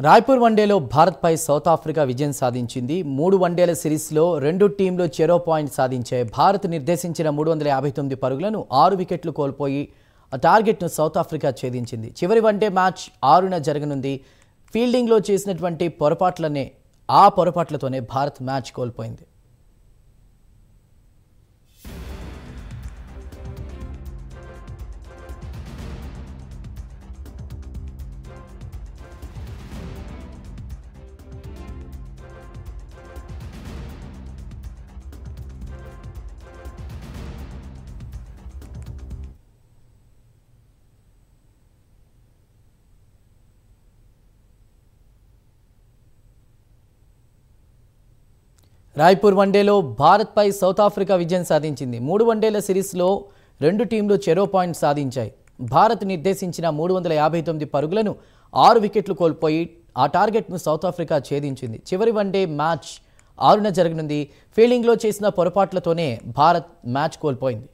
రాయ్పూర్ వన్డేలో భారత్పై south Africa విజయం సాధించింది. 3 వన్డేల సిరీస్లో 2 టీంలు చెరో పాయింట్ సాధించాయి. భారత్ నిర్దేశించిన 359 పరుగులను 6 వికెట్లు కోల్పోయి ఆ టార్గెట్ను సౌత్ ఆఫ్రికా ఛేదించింది. చివరి వన్డే మ్యాచ్ 6న జరగనుంది. ఫీల్డింగ్లో చేసినటువంటి పొరపాట్లతోనే భారత్ మ్యాచ్ కోల్పోయింది. రాయ్పూర్ వన్డేలో భారత్పై సౌత్ ఆఫ్రికా విజయం సాధించింది. 3 వన్డేల సిరీస్లో 2 టీంలు చెరో పాయింట్ సాధించాయి. భారత్ నిర్దేశించిన 359 పరుగులను 6 వికెట్లు కోల్పోయి ఆ టార్గెట్ను సౌత్ ఆఫ్రికా ఛేదించింది. చివరి వన్డే మ్యాచ్ 6న జరగనుంది. ఫీల్డింగ్లో చేసిన పొరపాట్లతోనే భారత్ మ్యాచ్ కోల్పోయింది.